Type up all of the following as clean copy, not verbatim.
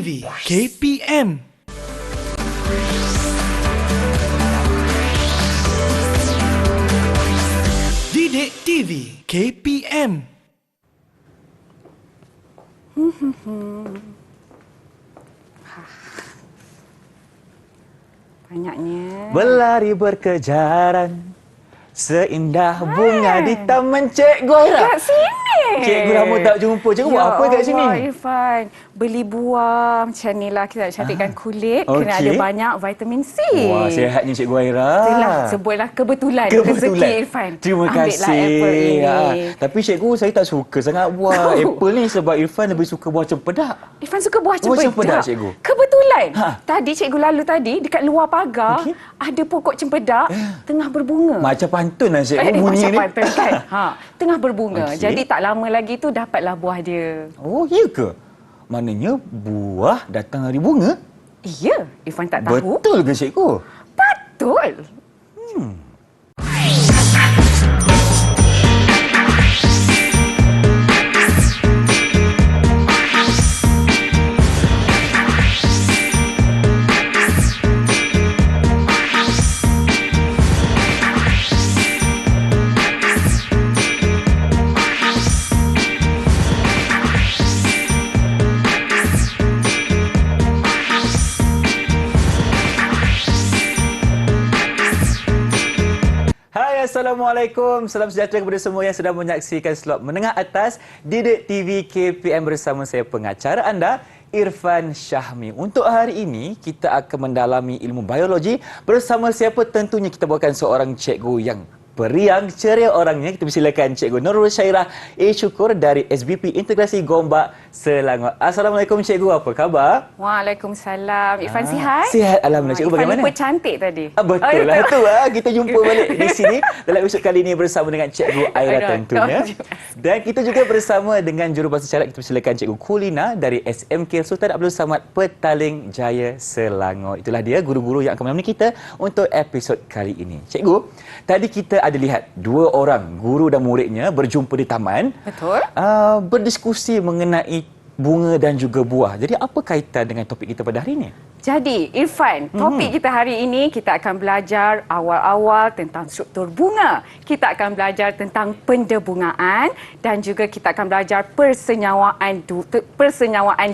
TV KPM. Didik TV KPM. Banyaknya. Berlari berkejaran seindah bunga di taman Cik Goira. Kat sini. Cikgu lama tak jumpa. Cikgu buat apa kat sini? Allah, Irfan. Beli buah macam ni lah. Kita nak cantikkan kulit. Kena ada banyak vitamin C. Wah, sihatnya Cik Goira. Itulah, sebutlah kebetulan. Rezeki Irfan. Terima kasih. Ambillah apple ini. Tapi cikgu, saya tak suka sangat buah apple ni sebab Irfan lebih suka buah cempedak. Irfan suka buah cempedak. Buah cempedak, cikgu. Kebetulan. Tadi cikgu lalu tadi dekat luar pagar ada pokok cempedak tengah berbunga. Macam pantun lah cikgu bunyi ni. Macam pantun kan. Tengah berbunga. Jadi tak lama lagi tu dapatlah buah dia. Oh, ya ke? Maknanya buah datang dari bunga? Iya, Irfan tak tahu. Betul ke cikgu? Betul. Assalamualaikum. Salam sejahtera kepada semua yang sedang menyaksikan slot menengah atas Didik TV KPM bersama saya pengacara anda, Irfan Syahmi. Untuk hari ini, kita akan mendalami ilmu biologi bersama siapa? Tentunya kita bawakan seorang cikgu yang periang, ceria orangnya. Kita persilakan Cikgu Nurul Syairah Syukur dari SBP Integrasi Gombak, Selangor. Assalamualaikum Cikgu, apa khabar? Waalaikumsalam. Irfan sihat? Sihat, alhamdulillah. Cikgu bagaimana? Irfan lupa cantik tadi. Betul lah tu. Kita jumpa balik di sini dalam episod kali ini bersama dengan Cikgu Aira tentunya. Dan kita juga bersama dengan jurubahasa isyarat. Kita persilakan Cikgu Kulina dari SMK Sultan Abdul Samad, Petaling Jaya, Selangor. Itulah dia guru-guru yang akan menemani kita untuk episod kali ini. Cikgu, tadi kita ada lihat dua orang guru dan muridnya berjumpa di taman. Betul. Berdiskusi mengenai bunga dan juga buah. Jadi apa kaitan dengan topik kita pada hari ini? Jadi, Irfan, topik kita hari ini kita akan belajar awal-awal tentang struktur bunga. Kita akan belajar tentang pendebungaan dan juga kita akan belajar persenyawaan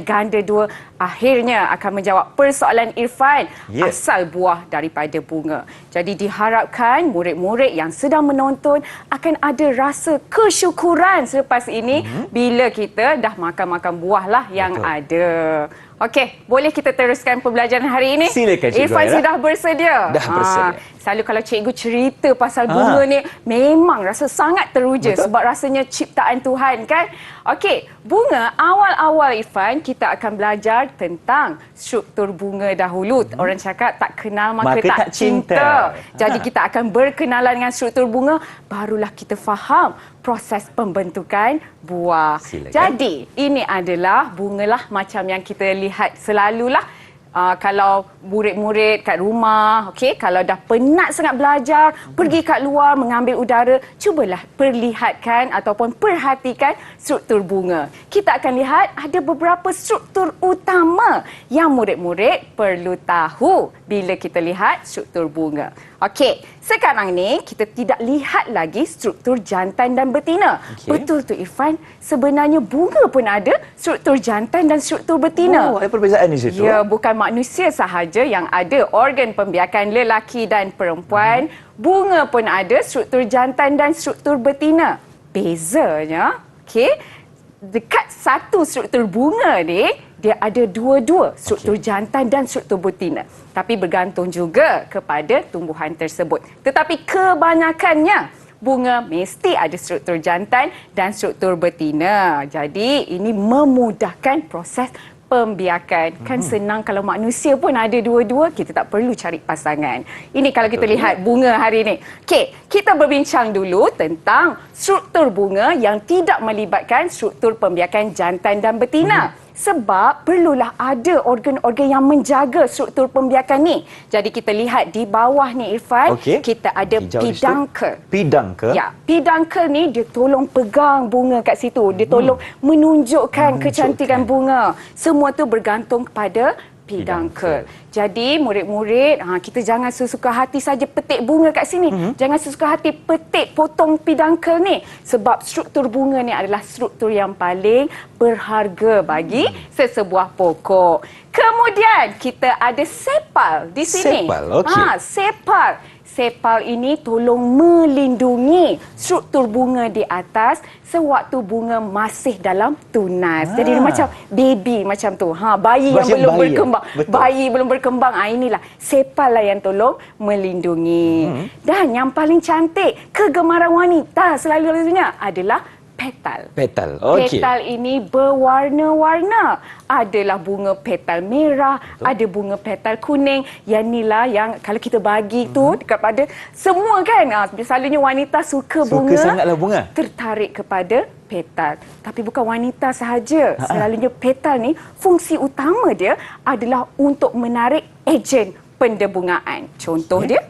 ganda dua. Akhirnya akan menjawab persoalan Irfan, asal buah daripada bunga. Jadi diharapkan murid-murid yang sedang menonton akan ada rasa kesyukuran selepas ini bila kita dah makan-makan buah lah yang ada. Okey, boleh kita teruskan pembelajaran hari ini? Silakan Cikgu. Irfan sudah bersedia? Dah bersedia. Selalu kalau cikgu cerita pasal bunga ni, memang rasa sangat teruja. Betul. Sebab rasanya ciptaan Tuhan kan? Okey, bunga awal-awal Irfan, kita akan belajar tentang struktur bunga dahulu. Orang cakap tak kenal maka tak cinta. Jadi kita akan berkenalan dengan struktur bunga, barulah kita faham proses pembentukan buah. Silakan. Jadi, ini adalah bungalah macam yang kita lihat selalulah. Kalau murid-murid kat rumah, kalau dah penat sangat belajar, pergi kat luar mengambil udara, cubalah perlihatkan ataupun perhatikan struktur bunga. Kita akan lihat ada beberapa struktur utama yang murid-murid perlu tahu bila kita lihat struktur bunga. Okey, sekarang ni kita tidak lihat lagi struktur jantan dan betina. Betul tu Irfan, sebenarnya bunga pun ada struktur jantan dan struktur betina. Oh, ada perbezaan di situ. Ya, bukan manusia sahaja yang ada organ pembiakan lelaki dan perempuan. Bunga pun ada struktur jantan dan struktur betina. Bezanya, dekat satu struktur bunga ni, dia ada dua-dua, struktur jantan dan struktur betina. Tapi bergantung juga kepada tumbuhan tersebut. Tetapi kebanyakannya, bunga mesti ada struktur jantan dan struktur betina. Jadi ini memudahkan proses pembiakan. Kan senang kalau manusia pun ada dua-dua, kita tak perlu cari pasangan. Ini kalau kita lihat bunga hari ini. Okey, kita berbincang dulu tentang struktur bunga yang tidak melibatkan struktur pembiakan jantan dan betina. Sebab perlulah ada organ-organ yang menjaga struktur pembiakan ni. Jadi kita lihat di bawah ni Irfan, Okey. kita ada Hijau di situ. peduncle. Peduncle? Ya, peduncle ni dia tolong pegang bunga kat situ. Dia tolong menunjukkan kecantikan bunga. Semua tu bergantung kepada peduncle. Jadi murid-murid, kita jangan sesuka hati saja petik bunga kat sini. Jangan sesuka hati petik potong peduncle ni. Sebab struktur bunga ni adalah struktur yang paling berharga bagi sesebuah pokok. Kemudian kita ada sepal di sini. Sepal, okey. Sepal. Sepal ini tolong melindungi struktur bunga di atas sewaktu bunga masih dalam tunas. Jadi dia macam baby macam tu. Bayi yang Macam belum bayi, berkembang. betul. Bayi belum berkembang. Inilah sepal lah yang tolong melindungi. Dan yang paling cantik, kegemaran wanita selalunya adalah petal. Petal. Okey. Petal ini berwarna-warna. Adalah bunga petal merah, ada bunga petal kuning. Yang inilah yang kalau kita bagi tu kepada semua kan. Selalunya wanita suka bunga. Suka sangatlah bunga. Tertarik kepada petal. Tapi bukan wanita sahaja. Selalunya petal ni fungsi utama dia adalah untuk menarik ejen pendebungaan. Contoh dia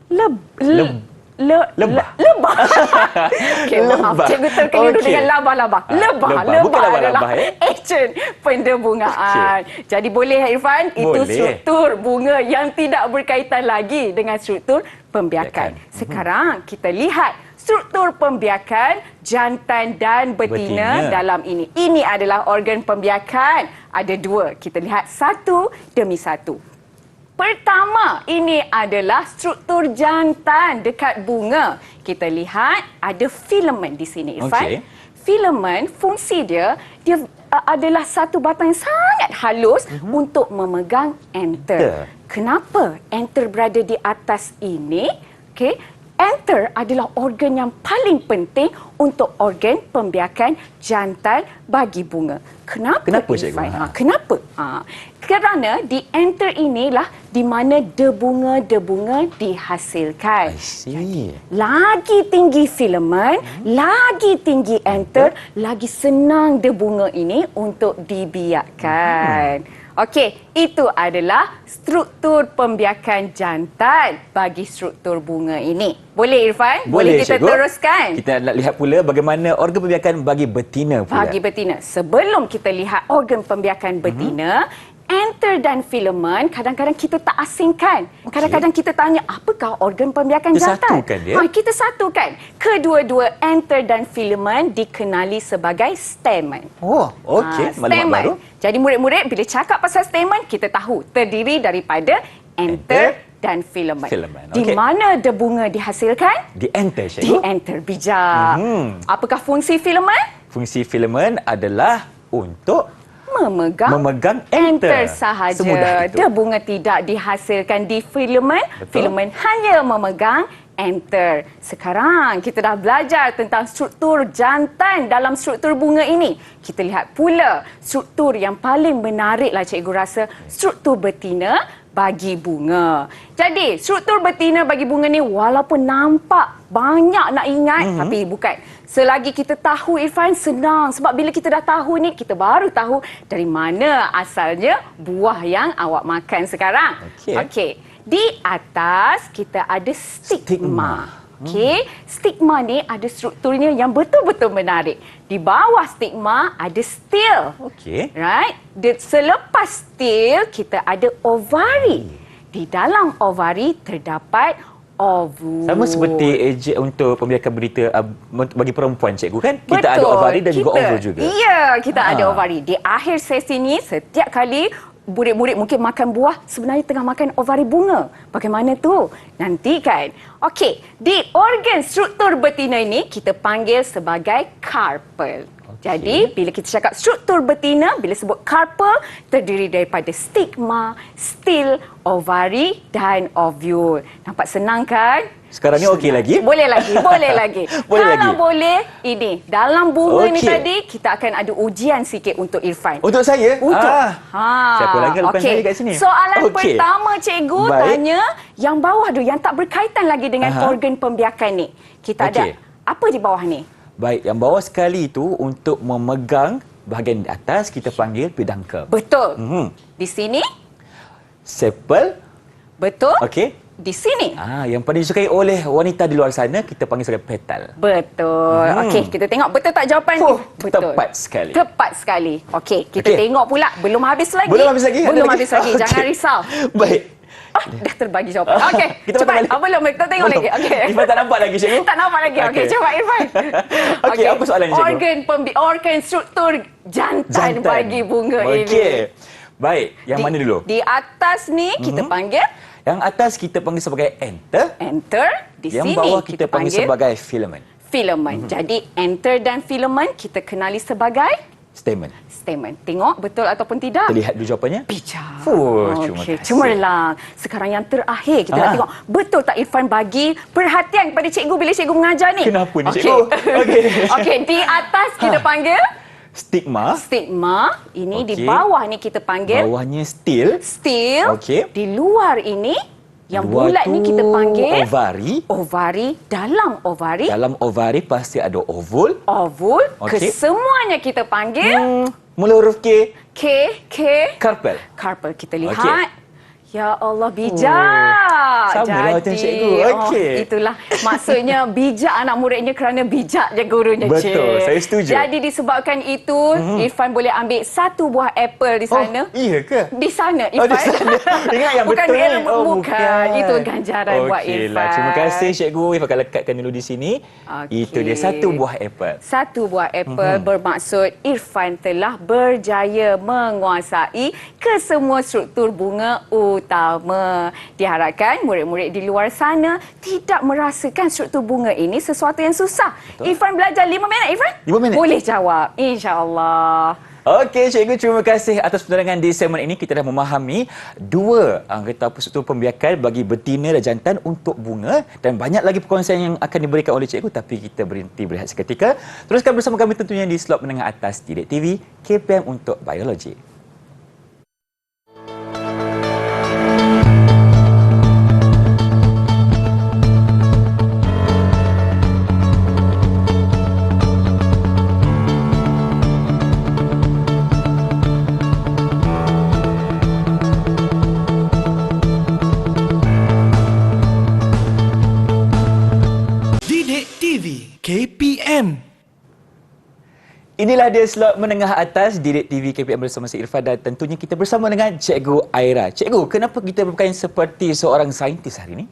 lebah. Okey, maaf. Lebah. Cikgu terkeliru Okey. dengan labah-labah. Lebah Bukan adalah labah-labah, ejen pendebungaan. Jadi boleh Irfan, itu Boleh. struktur bunga yang tidak berkaitan lagi dengan struktur pembiakan. Sekarang kita lihat struktur pembiakan jantan dan betina dalam ini. Ini adalah organ pembiakan. Ada dua. Kita lihat satu demi satu. Pertama, ini adalah struktur jantan dekat bunga. Kita lihat ada filamen di sini, Irfan. Okey. Filamen, fungsi dia adalah satu batang yang sangat halus untuk memegang enter. Kenapa enter berada di atas ini? Okey. Enter adalah organ yang paling penting untuk organ pembiakan jantan bagi bunga. Kenapa Cikgu? Kenapa? Kerana di enter inilah di mana debunga-debunga dihasilkan. I see. Lagi tinggi filamen, lagi tinggi enter, lagi senang debunga ini untuk dibiakkan. Okey, itu adalah struktur pembiakan jantan bagi struktur bunga ini. Boleh Irfan? Boleh kita Cikgu. teruskan? Kita nak lihat pula bagaimana organ pembiakan bagi betina pula. Bagi betina. Sebelum kita lihat organ pembiakan betina, enter dan filamen kadang-kadang kita tak asingkan. Kadang-kadang kita tanya, apakah organ pembiakan Kita jantan? satukan dia? Kita satukan. Kedua-dua enter dan filamen dikenali sebagai stamen. Oh, okey. Maklumat Stamen. baru. Jadi murid-murid bila cakap pasal stamen, kita tahu terdiri daripada enter dan filamen. Filamen, Di okey. mana debunga dihasilkan? Di enter, Di cikgu. enter, bijak. Apakah fungsi filamen? Fungsi filamen adalah untuk Memegang enter. sahaja. Semudah itu. Debunga tidak dihasilkan di filamen. Betul. Filamen hanya memegang enter. Sekarang kita dah belajar tentang struktur jantan dalam struktur bunga ini. Kita lihat pula struktur yang paling menariklah cikgu rasa, struktur betina bagi bunga. Jadi, struktur betina bagi bunga ni walaupun nampak banyak nak ingat, tapi bukan. Selagi kita tahu Irfan, senang. Sebab bila kita dah tahu ni, kita baru tahu dari mana asalnya buah yang awak makan sekarang. Okey. Di atas kita ada stigma. Okey, stigma ni ada strukturnya yang betul-betul menarik. Di bawah stigma ada stil. Okey. Right? Selepas stil kita ada ovari. Di dalam ovari terdapat ovum. Sama seperti ejek untuk pembiakan berita bagi perempuan, cikgu kan? Kita ada ovari dan juga ovum juga. Ya, kita ada ovari. Di akhir sesi ni, setiap kali murid-murid mungkin makan buah, sebenarnya tengah makan ovari bunga. Bagaimana tu? Nantikan. Okey, di organ struktur betina ini kita panggil sebagai carpel. Jadi, bila kita cakap struktur betina, bila sebut carpel, terdiri daripada stigma, stil, ovari dan ovule. Nampak senang kan? Sekarang ni okey lagi? Boleh lagi, boleh lagi. Boleh Kalau lagi? boleh, ini. Dalam bunga ni Okey. tadi, kita akan ada ujian sikit untuk Irfan. Untuk saya? Untuk. Siapa lagi lepas okey. saya kat sini? Soalan Okey. pertama cikgu Baik. tanya yang bawah tu, yang tak berkaitan lagi dengan Aha. organ pembiakan ni. Kita ada Okey. apa di bawah ni? Baik, yang bawah sekali itu untuk memegang bahagian di atas kita panggil pedangkel. Betul. Di sini? Sepal. Betul. Okey. Di sini? Yang paling disukai oleh wanita di luar sana kita panggil sebagai petal. Betul. Okey, kita tengok betul tak jawapan ni? Betul. Tepat sekali. Tepat sekali. Okey, kita tengok pula. Belum habis lagi. Belum habis lagi? Belum habis lagi. Okay. Jangan risau. Baik. Dah terbagi jawapan. Okey, Kita cepat. balik. Belum, kita tengok Belum. lagi. Okey. Irfan tak nampak lagi, cikgu? Tak nampak lagi. Okey, cepat Irfan. Okey, apa soalannya, cikgu? Organ struktur jantan bagi bunga ini. Okey. Baik, yang mana dulu? Di atas ni kita panggil? Yang atas kita panggil sebagai enter. Enter. Di Yang sini bawah kita panggil sebagai filament. filament. Jadi enter dan filament kita kenali sebagai Stamen. stamen. Tengok betul ataupun tidak? Terlihat dulu jawapannya? Bijak. Terima kasih. Cemerlang. Sekarang yang terakhir kita nak tengok betul tak Irfan bagi perhatian kepada cikgu bila cikgu mengajar ni. Kenapa ni, cikgu? Okey. Okey, di atas kita panggil Stigma. stigma. Ini di Okey. bawah ni kita panggil Bawahnya steel. steel. Okey. Di luar ini yang Luar bulat ni tu kita panggil ovari. ovari. Dalam ovari Dalam ovari pasti ada ovul. ovul. Okey. Kesemuanya kita panggil Mula huruf K. K. Karpel. Carpel. Kita lihat. Okey. Ya Allah, bijak. Sama lah macam cikgu. Okey. Itulah maksudnya bijak anak muridnya kerana bijak je gurunya, Cik. Betul, saya setuju. Jadi disebabkan itu, Irfan boleh ambil satu buah apple di sana. Iya ke? Di sana, Oh, Irfan. di sana. Ingat yang bukan betul. Bukan. Itu ganjaran buat Irfan. Okeylah. Terima kasih, cikgu. Irfan akan lekatkan dulu di sini. Okey. Itu dia satu buah apple. Satu buah apple bermaksud Irfan telah berjaya menguasai kesemua struktur bunga utama. Diharapkan murid-murid di luar sana tidak merasakan struktur bunga ini sesuatu yang susah. Betul. Irfan belajar 5 minit, Irfan? 5 minit. Boleh jawab, insya-Allah. Okey, cikgu, terima kasih atas penerangan di segmen ini. Kita dah memahami dua kata apa struktur pembiakan bagi betina dan jantan untuk bunga dan banyak lagi perkongsian yang akan diberikan oleh cikgu, tapi kita berhenti berehat seketika. Teruskan bersama kami tentunya di slot menengah atas Didik TV KPM untuk biologi. Didik TV KPM. Inilah dia slot menengah atas Didik TV KPM bersama saya Irfan dan tentunya kita bersama dengan Cikgu Aira. Cikgu, kenapa kita berpakaian seperti seorang saintis hari ini?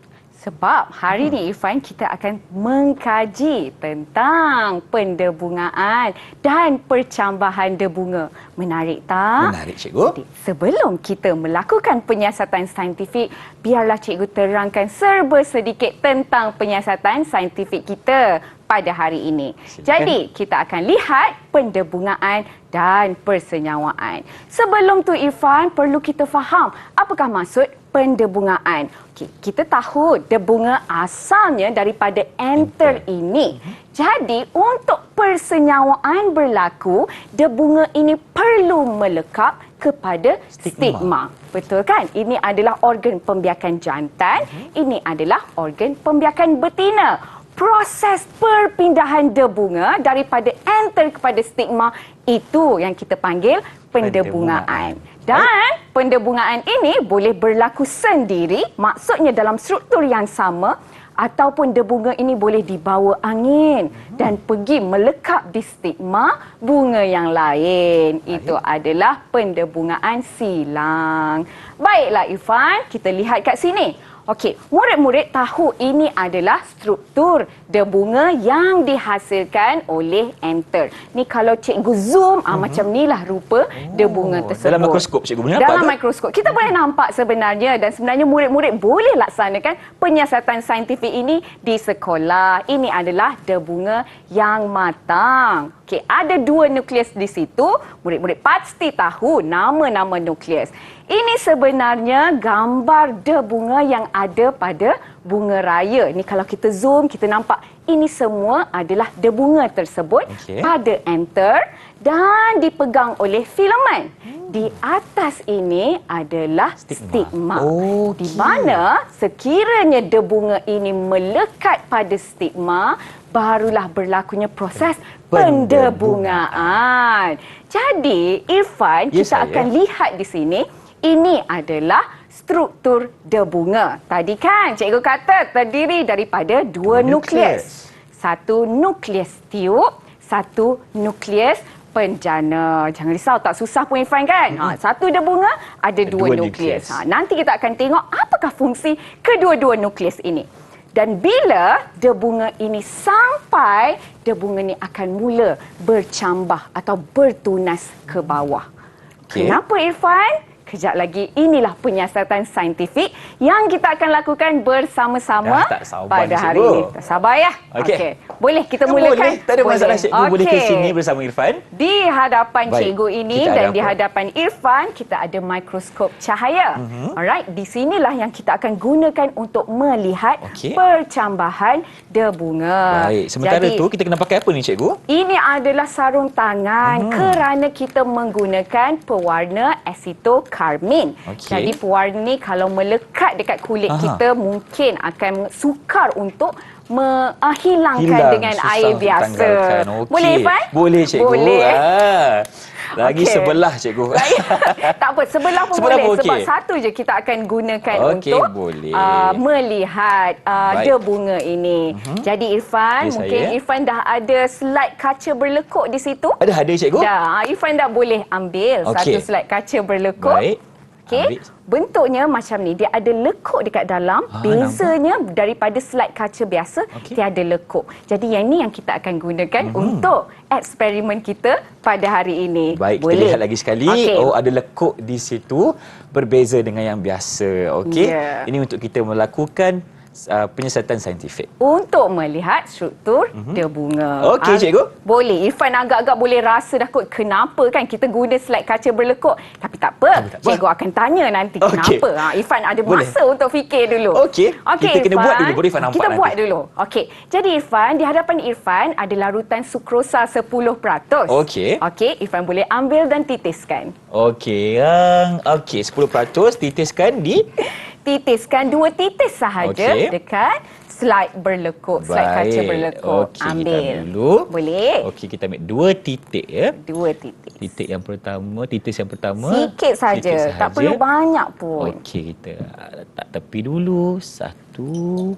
Sebab hari ni Irfan kita akan mengkaji tentang pendebungaan dan percambahan debunga. Menarik tak? Menarik, cikgu. Jadi, sebelum kita melakukan penyiasatan saintifik, biarlah cikgu terangkan serba sedikit tentang penyiasatan saintifik kita pada hari ini. Silakan. Jadi, kita akan lihat pendebungaan dan persenyawaan. Sebelum tu Irfan, perlu kita faham apakah maksud pendebungaan. Okey, kita tahu debunga asalnya daripada enter ini. Jadi, untuk persenyawaan berlaku, debunga ini perlu melekap kepada stigma. Betul kan? Ini adalah organ pembiakan jantan, ini adalah organ pembiakan betina. Proses perpindahan debunga daripada enter kepada stigma itu yang kita panggil pendebungaan. Dan pendebungaan ini boleh berlaku sendiri, maksudnya dalam struktur yang sama, ataupun debunga ini boleh dibawa angin dan pergi melekap di stigma bunga yang lain. Itu adalah pendebungaan silang. Baiklah Irfan, kita lihat kat sini. Okey, murid-murid tahu ini adalah struktur debunga yang dihasilkan oleh enter. Ni kalau cikgu zoom, macam inilah rupa debunga tersebut. Dalam mikroskop cikgu boleh nampak Dalam ke? mikroskop. Kita boleh nampak sebenarnya dan sebenarnya murid-murid boleh laksanakan penyiasatan saintifik ini di sekolah. Ini adalah debunga yang matang. Okey, ada 2 nukleus di situ. Murid-murid pasti tahu nama-nama nukleus. Ini sebenarnya gambar debunga yang ada pada bunga raya. Ni kalau kita zoom, kita nampak ini semua adalah debunga tersebut pada enter dan dipegang oleh filament. Di atas ini adalah stigma. Di mana sekiranya debunga ini melekat pada stigma, barulah berlakunya proses pendebungaan. Jadi, Irfan, Ya, kita saya. akan lihat di sini, ini adalah struktur debunga. Tadi kan cikgu kata terdiri daripada dua nukleus. Satu nukleus tiup, satu nukleus penjana. Jangan risau, tak susah pun Irfan kan? Satu debunga ada dua nukleus. Nanti kita akan tengok apakah fungsi kedua-dua nukleus ini. Dan bila debunga ini sampai, debunga ini akan mula bercambah atau bertunas ke bawah. Kenapa Irfan? Kejap lagi, inilah penyiasatan saintifik yang kita akan lakukan bersama-sama tak sabar pada ni, hari cikgu. ini. Tak sabar ya? Okey. Boleh kita mulakan? Boleh, tak ada masalah cikgu. Boleh ke Okey. sini bersama Irfan? Di hadapan Baik. cikgu ini Kita ada dan di apa? hadapan Irfan, kita ada mikroskop cahaya. Alright, di sinilah yang kita akan gunakan untuk melihat Okey. percambahan debunga. Baik, sementara Jadi, tu kita kena pakai apa ni cikgu? ini adalah sarung tangan kerana kita menggunakan pewarna asetokarmin. Okey. Jadi pewarna ni kalau melekat dekat kulit kita mungkin akan sukar untuk hilangkan Hilang, dengan susah air untuk biasa. tanggalkan. Okey. Boleh Irfan? Boleh cikgu. Boleh. Lagi Okey. sebelah cikgu. Tak apa, sebelah pun Sebelah boleh. pun Sebab okey. satu je kita akan gunakan Okey, untuk boleh. melihat Baik. debunga ini. Jadi Irfan, Ya, mungkin saya. Irfan dah ada slide kaca berlekuk di situ. Ada cikgu? Dah, Irfan dah boleh ambil Okey. satu slide kaca berlekuk. Baik. Okey. Ambil. Bentuknya macam ni. Dia ada lekuk dekat dalam. Bezanya daripada slide kaca biasa, Okey. tiada lekuk. Jadi yang ni yang kita akan gunakan untuk eksperimen kita pada hari ini. Baik, kita Boleh? lihat lagi sekali. Okey. Oh, ada lekuk di situ. Berbeza dengan yang biasa. Okey. Ya. Ini untuk kita melakukan penyiasatan saintifik. Untuk melihat struktur debunga. Okey, cikgu. Boleh. Irfan agak-agak boleh rasa dah kot kenapa kan kita guna slide kaca berlekuk. Tapi tak apa. tak apa. Cikgu akan tanya nanti Okey. kenapa. Irfan ada Boleh. masa untuk fikir dulu. Okey. Kita kena buat dulu. Baru Irfan nampak Kita nanti. buat dulu. Okey. Jadi Irfan, di hadapan Irfan ada larutan sukrosa 10%. Okey. Okey, Irfan boleh ambil dan titiskan. Okey. Okey, 10% titiskan di... Titiskan 2 titis sahaja Okey. dekat slide berlekuk, slide kaca berlekuk. Okey, ambil. kita ambil dulu. Boleh. Okey, kita ambil 2 titik ya. 2 titis. Titik yang pertama, titis yang pertama. Sikit saja, tak perlu banyak pun. Okey, kita letak tepi dulu. 1,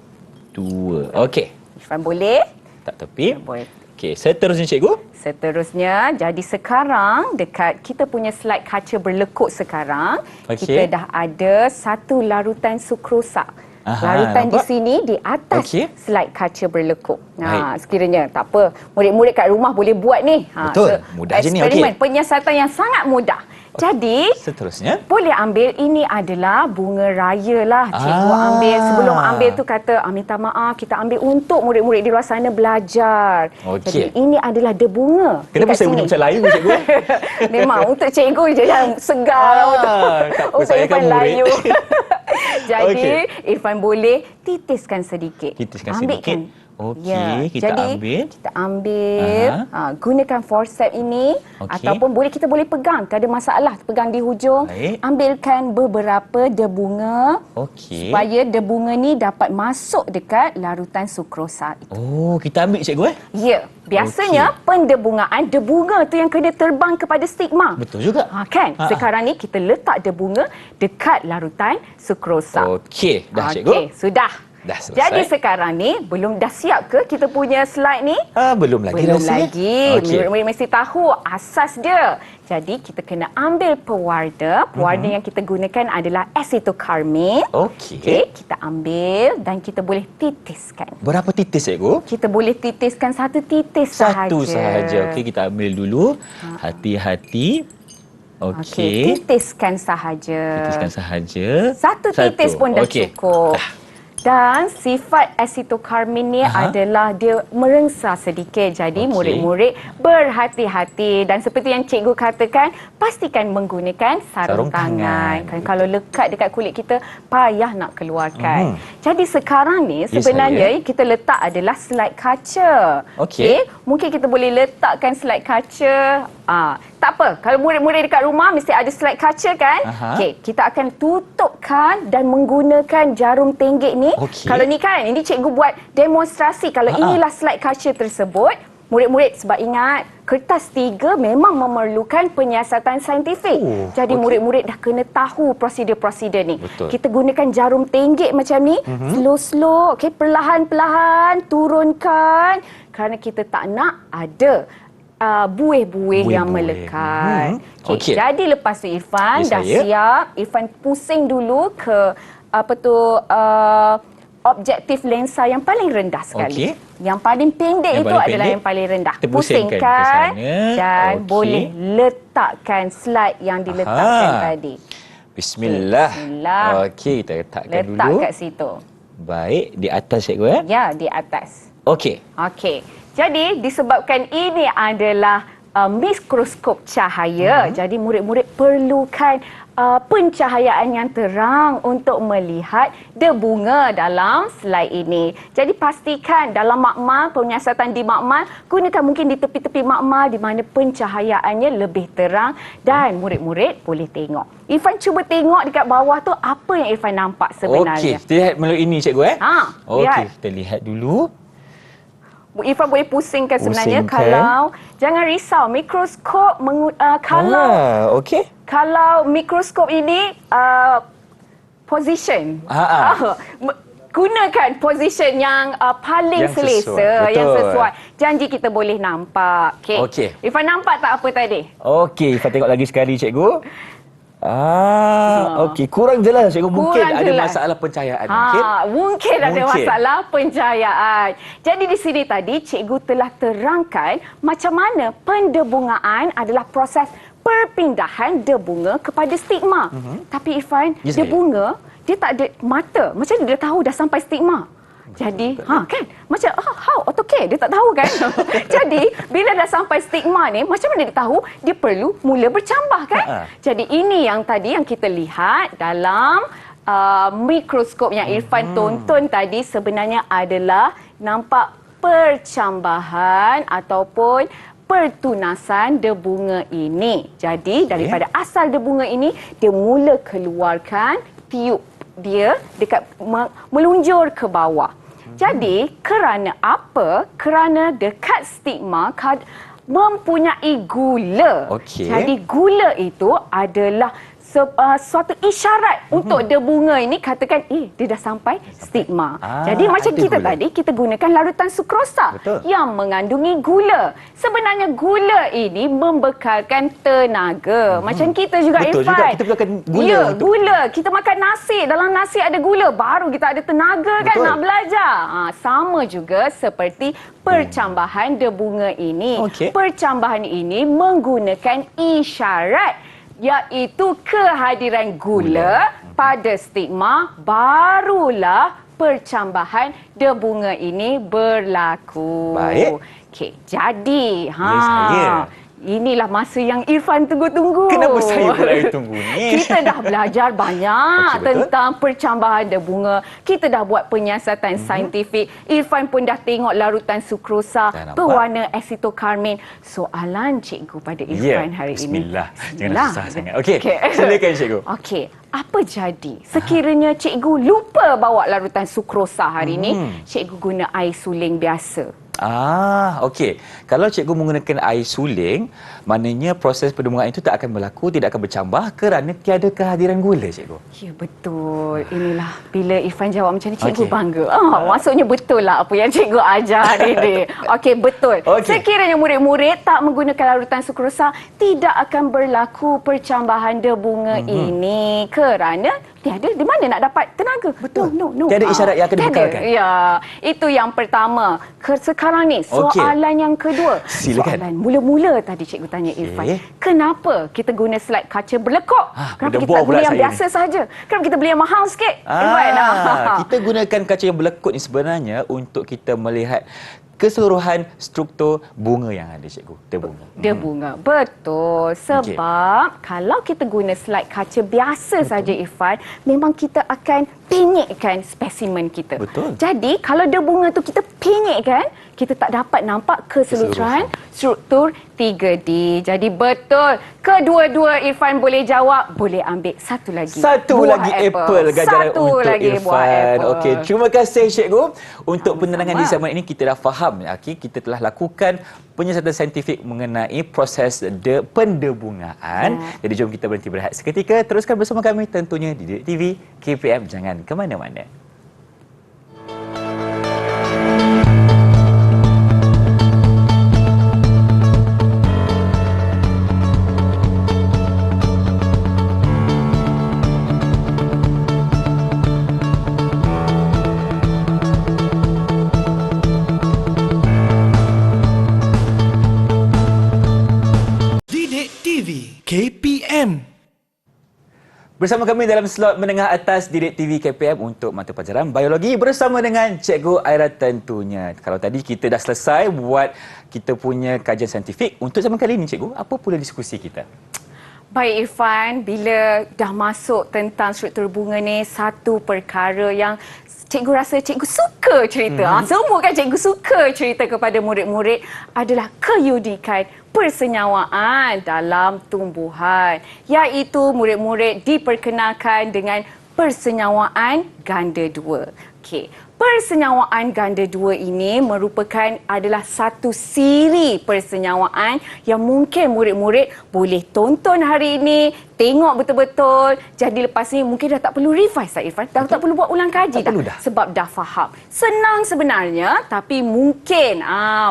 2. Okey, Irfan boleh? tak tepi. Boleh. Okey, seterusnya cikgu. Seterusnya, jadi sekarang dekat kita punya slide kaca berlekuk sekarang, Okey. kita dah ada satu larutan sukrosa. Aha, Larutan di nampak? sini di atas Okey. slide kaca berlekuk. Baik. Sekiranya tak apa, murid-murid kat rumah boleh buat ni. Betul. Mudah je ni, eksperimen, okey. penyiasatan yang sangat mudah. Jadi, Seterusnya. boleh ambil, ini adalah bunga raya lah. Cikgu ambil, sebelum ambil tu kata, minta maaf, kita ambil untuk murid-murid di luar sana belajar. Okey. Jadi ini adalah debunga. Kenapa dekat saya sini. bunyi macam layu cikgu? Memang untuk cikgu je yang segar. tak apa, untuk saya kan Irfan murid. layu. Jadi Okey. Irfan boleh titiskan sedikit. Titiskan Ambilkan. sedikit. Okey, kita Jadi, ambil. kita ambil, gunakan forceps ini Okey. ataupun kita boleh pegang, tak ada masalah, pegang di hujung. Baik. Ambilkan beberapa debunga Okey. supaya debunga ni dapat masuk dekat larutan sukrosa itu. Oh, kita ambil cikgu Ya, biasanya pendebungaan debunga tu yang kena terbang kepada stigma. Betul juga. Kan? Sekarang ni kita letak debunga dekat larutan sukrosa. Okey, dah cikgu. Okey, sudah. Dah selesai. Jadi sekarang ni belum dah siap ke kita punya slide ni? Belum lagi Belum rasanya. lagi. Okey. Murid-murid mesti tahu asas dia. Jadi kita kena ambil pewarna. Pewarna yang kita gunakan adalah asetokarmin. Okey. Okey, kita ambil dan kita boleh titiskan. Berapa titis cikgu? Kita boleh titiskan satu titis sahaja. Satu sahaja. Okey, kita ambil dulu. Hati-hati. Okey. Titiskan sahaja. Titiskan sahaja. Satu titis pun dah Okey. cukup. Dan sifat asetokarmin ni adalah dia merengsa sedikit. Jadi Okey. murid-murid berhati-hati. Dan seperti yang cikgu katakan, pastikan menggunakan sarung tangan. Kan kalau lekat dekat kulit kita, payah nak keluarkan. Jadi sekarang ni sebenarnya kita letak adalah slide kaca. Okey. Mungkin kita boleh letakkan slide kaca Tak apa, kalau murid-murid dekat rumah mesti ada slide kaca kan? Okey, kita akan tutupkan dan menggunakan jarum tenggek ni. Okey. Kalau ni kan, ini cikgu buat demonstrasi. Kalau inilah slide kaca tersebut, murid-murid sebab ingat, kertas 3 memang memerlukan penyiasatan saintifik. Jadi murid-murid dah kena tahu prosedur-prosedur ni. Betul. Kita gunakan jarum tenggek macam ni, slow-slow, okey, perlahan-perlahan turunkan kerana kita tak nak ada buih-buih yang melekat. Okey. Jadi lepas tu Irfan dah siap. Irfan pusing dulu ke objektif lensa yang paling rendah sekali. Yang paling pendek itu adalah yang paling rendah. Kita pusingkan dan boleh letakkan slide yang diletakkan tadi. Bismillah. Okey, kita letak dulu. Kat situ. Baik, di atas cikgu Ya, di atas. Okey. Jadi disebabkan ini adalah mikroskop cahaya, jadi murid-murid perlukan pencahayaan yang terang untuk melihat bunga dalam slide ini. Jadi pastikan dalam makmal, penyiasatan di makmal, gunakan mungkin di tepi-tepi makmal di mana pencahayaannya lebih terang dan murid-murid boleh tengok. Irfan cuba tengok dekat bawah tu apa yang Irfan nampak sebenarnya. Okey, kita lihat melalui ini cikgu lihat. Kita lihat dulu. Irfan boleh pusingkan sebenarnya kalau jangan risau mikroskop kalau mikroskop ini position gunakan position yang paling selesa, yang sesuai. Janji kita boleh nampak. Okey. Irfan nampak tak apa tadi? Okey, Irfan tengok lagi sekali cikgu. Okey, kurang jelas cikgu. Mungkin ada masalah pencahayaan. Mungkin ada masalah pencahayaan. Jadi di sini tadi cikgu telah terangkan macam mana pendebungaan adalah proses perpindahan debunga kepada stigma. Tapi Irfan, debunga dia tak ada mata. Macam mana dia tahu dah sampai stigma? Jadi, kan? Macam, how? AutoCAD, dia tak tahu kan? Jadi, bila dah sampai stigma ni, macam mana dia tahu? Dia perlu mula bercambah kan? Jadi, ini yang tadi yang kita lihat dalam mikroskop yang Irfan tonton tadi sebenarnya adalah nampak percambahan ataupun pertunasan debunga ini. Jadi, daripada asal debunga ini, dia mula keluarkan tiup dia dekat melunjur ke bawah. Jadi kerana apa? Kerana dekat stigma mempunyai gula. Jadi gula itu adalah suatu isyarat untuk debunga ini katakan dia dah sampai stigma. Jadi macam kita tadi kita gunakan larutan sukrosa yang mengandungi gula. Sebenarnya gula ini membekalkan tenaga. Macam kita juga Irfan. Juga kita gunakan gula. Ya, gula. Kita makan nasi, dalam nasi ada gula, baru kita ada tenaga kan nak belajar. Sama juga seperti percambahan debunga ini. Percambahan ini menggunakan isyarat iaitu kehadiran gula pada stigma, barulah percambahan debunga ini berlaku. Baik. Jadi inilah masa yang Irfan tunggu-tunggu. Kenapa saya pula tunggu ni? Kita dah belajar banyak tentang percambahan debunga. Kita dah buat penyiasatan saintifik. Irfan pun dah tengok larutan sukrosa berwarna asitokarmin. Soalan cikgu pada Irfan hari ini. Bismillah. Jangan susah sangat. Okey, silakan cikgu. Okey. Apa jadi sekiranya cikgu lupa bawa larutan sukrosa hari ini, cikgu guna air suling biasa? Okey. Kalau cikgu menggunakan air suling, maknanya proses pendebungaan itu tak akan berlaku, tidak akan bercambah kerana tiada kehadiran gula, cikgu. Ya, betul. Inilah bila Irfan jawab macam ni, cikgu bangga. Maksudnya betul lah apa yang cikgu ajar hari ini. Okey, betul. Sekiranya murid-murid tak menggunakan larutan sukrosa, tidak akan berlaku percambahan debunga ini kerana tiada di mana nak dapat tenaga. Betul. No. Tiada isyarat yang akan dibekalkan. Ya, itu yang pertama. Sekarang ni soalan yang kedua. Silakan. Soalan mula-mula tadi cikgu tanya Irfan, kenapa kita guna slide kaca berlekuk? Kenapa kita tak beli yang biasa saja? Kenapa kita beli yang mahal sikit? Kita gunakan kaca yang berlekuk ni sebenarnya untuk kita melihat keseluruhan struktur bunga yang ada, cikgu. Debunga. Betul. Sebab kalau kita guna slide kaca biasa saja Irfan, memang kita akan penyekkan spesimen kita. Betul. Jadi kalau debunga tu kita penyekkan, kita tak dapat nampak keseluruhan struktur 3D. Jadi betul, kedua-dua Irfan boleh jawab, boleh ambil satu lagi. Satu buah lagi apple ganjaran Satu untuk lagi buah Irfan. apple. Okey, terima kasih Cikgu. Untuk penerangan di Sama-sama. zaman ini kita dah faham. Okey, kita telah lakukan penyiasatan saintifik mengenai proses pendebungaan. Jadi jom kita berhenti berehat seketika. Teruskan bersama kami tentunya di Didik TV KPM. Jangan ke mana-mana. Didik TV KPM. Bersama kami dalam slot menengah atas Didik TV KPM untuk mata pelajaran biologi bersama dengan Cikgu Aira tentunya. Kalau tadi kita dah selesai buat kita punya kajian saintifik, untuk zaman kali ini Cikgu, apa pula diskusi kita? Baik Irfan, bila dah masuk tentang struktur bunga ni, satu perkara yang cikgu rasa cikgu suka cerita. Semua kan cikgu suka cerita kepada murid-murid adalah keunikan persenyawaan dalam tumbuhan. Iaitu murid-murid diperkenalkan dengan persenyawaan ganda dua. Okey. Persenyawaan ganda dua ini merupakan adalah satu siri persenyawaan yang mungkin murid-murid boleh tonton hari ini, tengok betul-betul. Jadi lepas ni mungkin dah tak perlu revise dah Irfan. Dah tak perlu buat ulang kaji dah. Sebab dah faham. Senang sebenarnya tapi mungkin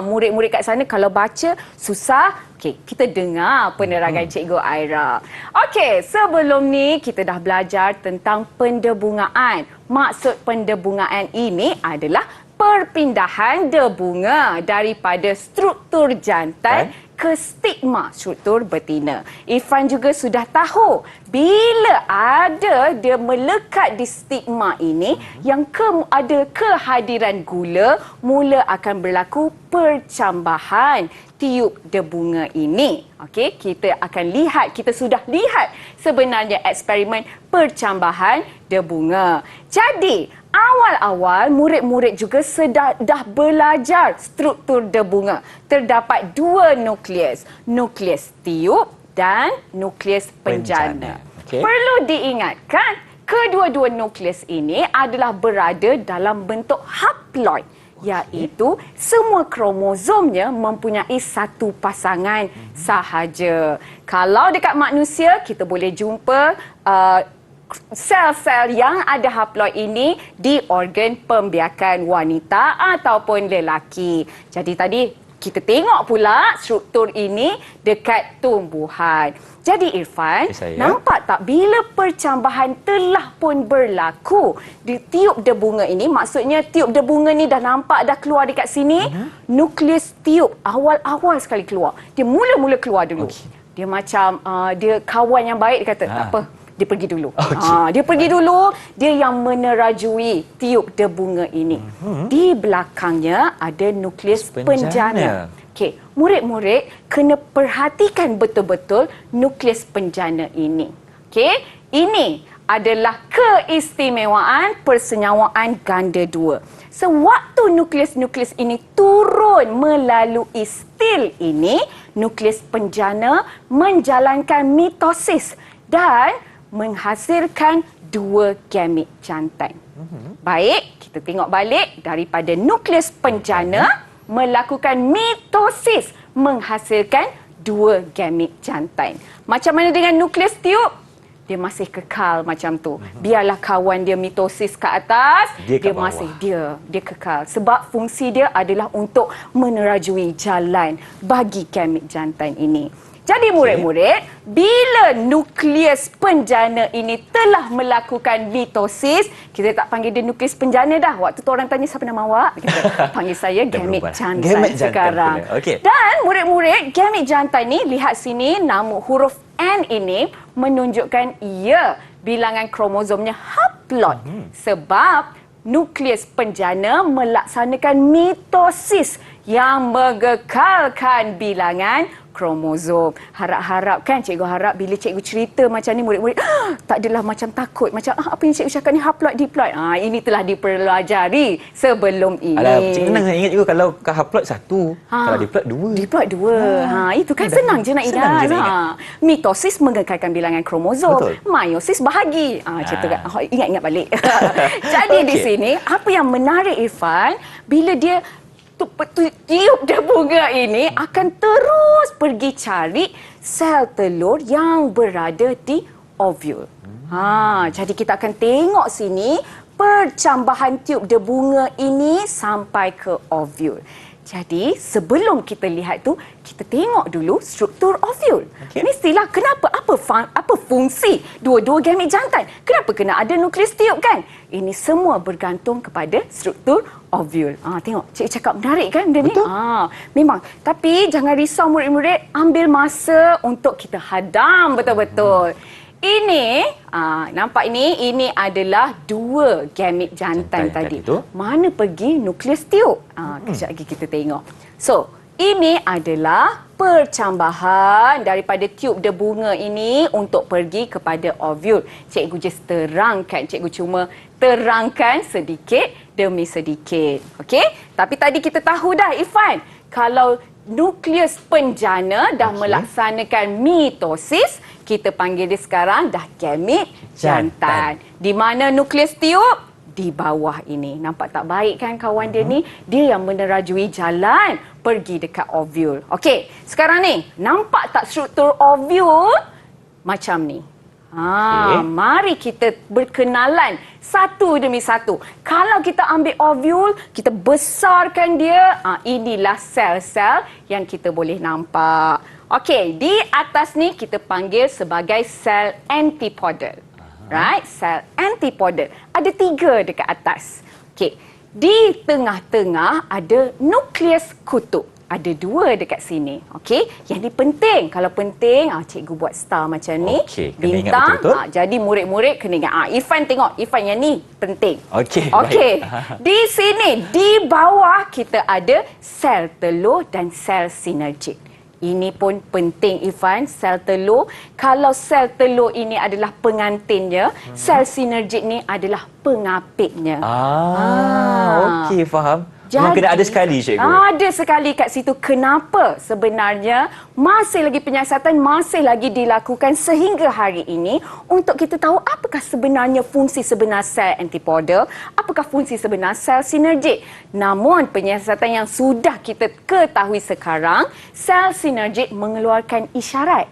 murid-murid kat sana kalau baca susah. Okey, kita dengar penerangan Cikgu Aira. Okey, sebelum ni kita dah belajar tentang pendebungaan. Maksud pendebungaan ini adalah perpindahan debunga daripada struktur jantan ke stigma struktur betina. Irfan juga sudah tahu bila ada dia melekat di stigma ini yang ada kehadiran gula, mula akan berlaku percambahan tiup debunga ini. Okey, kita akan lihat, kita sudah lihat sebenarnya eksperimen percambahan debunga. Jadi, awal-awal murid-murid juga dah belajar struktur debunga. Terdapat dua nukleus, nukleus tiup dan nukleus penjana. Okey. Perlu diingatkan, kedua-dua nukleus ini adalah berada dalam bentuk haploid. Iaitu semua kromosomnya mempunyai satu pasangan sahaja. Kalau dekat manusia, kita boleh jumpa sel-sel yang ada haploid ini di organ pembiakan wanita ataupun lelaki. Jadi tadi kita tengok pula struktur ini dekat tumbuhan. Jadi Irfan, nampak tak bila percambahan telah pun berlaku di tiup debunga ini, maksudnya tiup debunga ni dah nampak dah keluar dekat sini, nukleus tiup awal-awal sekali keluar. Dia mula-mula keluar dulu. Dia macam dia kawan yang baik, dia kata tak apa. Dia pergi dulu. Dia pergi dulu. Dia yang menerajui tiup debunga ini. Di belakangnya ada nukleus penjana. Okey, murid-murid kena perhatikan betul-betul nukleus penjana ini. Okey, ini adalah keistimewaan persenyawaan ganda dua. Sewaktu nukleus-nukleus ini turun melalui stil ini, nukleus penjana menjalankan mitosis dan menghasilkan dua gamit jantan. Baik, kita tengok balik daripada nukleus penjana melakukan mitosis menghasilkan dua gamit jantan. Macam mana dengan nukleus tiup? Dia masih kekal macam tu. Biarlah kawan dia mitosis ke atas, dia masih dia kekal. Sebab fungsi dia adalah untuk menerajui jalan bagi gamit jantan ini. Jadi murid-murid, bila nukleus penjana ini telah melakukan mitosis, kita tak panggil dia nukleus penjana dah. Waktu tu orang tanya siapa nama awak, kita panggil saya gamit jantan sekarang. Dan murid-murid, gamit jantan ni, lihat sini nama huruf N ini menunjukkan ia bilangan kromosomnya haploid. Sebab nukleus penjana melaksanakan mitosis yang mengekalkan bilangan kromosom. Harap-harap kan, cikgu harap bila cikgu cerita macam ni, murid-murid tak adalah macam takut. Macam apa yang cikgu cakap ni haploid, diploid. Ini telah dipelajari sebelum ini. Alah, cikgu senang ingat juga kalau haploid satu, kalau diploid dua. Diploid dua. Itu kan senang je nak ingat. Mitosis mengekalkan bilangan kromosom. Betul. Meiosis bahagi. Macam tu kan. Ingat-ingat balik. Jadi di sini, apa yang menarik Irfan, bila dia tiup dia bunga ini akan terus pergi cari sel telur yang berada di ovul. Jadi kita akan tengok sini percambahan tiup dia bunga ini sampai ke ovul. Jadi sebelum kita lihat tu, kita tengok dulu struktur ovul. Mestilah kenapa, apa fungsi dua-dua gamit jantan? Kenapa kena ada nukleus tiup kan? Ini semua bergantung kepada struktur ovul. Tengok, cikgu cakap menarik kan dia ni? Memang. Tapi jangan risau murid-murid, ambil masa untuk kita hadam betul-betul. Ini, nampak ini adalah dua gamit jantan tadi. Mana pergi nukleus tiup? Kejap lagi kita tengok. So, ini adalah percambahan daripada tiup dia bunga ini untuk pergi kepada ovul. Cikgu just terangkan, cikgu cuma terangkan sedikit demi sedikit. Okey? Tapi tadi kita tahu dah Irfan, kalau nukleus penjana dah melaksanakan mitosis, kita panggil dia sekarang dah gamit jantan. Di mana nukleus tiup? Di bawah ini. Nampak tak baik kan kawan dia ni? Dia yang menerajui jalan pergi dekat ovul. Okey, sekarang ni nampak tak struktur ovul macam ni? Mari kita berkenalan satu demi satu. Kalau kita ambil ovul, kita besarkan dia, inilah sel-sel yang kita boleh nampak. Okey, di atas ni kita panggil sebagai sel antipodal. Right? Sel antipodal. Ada 3 dekat atas. Okey, di tengah-tengah ada nukleus kutub. Ada 2 dekat sini. Okey, yang ni penting. Kalau penting, cikgu buat star macam ni. Bintang. Jadi murid-murid kena ingat. Irfan tengok. Irfan yang ni penting. Okey. Di sini, di bawah kita ada sel telur dan sel sinergik. Ini pun penting Irfan, sel telur. Kalau sel telur ini adalah pengantinnya, sel sinergik ni adalah pengapitnya. Okey, faham. Memang kena ada sekali, cikgu. Ada sekali kat situ. Kenapa? Sebenarnya masih lagi penyiasatan, masih lagi dilakukan sehingga hari ini untuk kita tahu apakah sebenarnya fungsi sebenar sel antipodal, apakah fungsi sebenar sel sinergik. Namun penyiasatan yang sudah kita ketahui sekarang, sel sinergik mengeluarkan isyarat.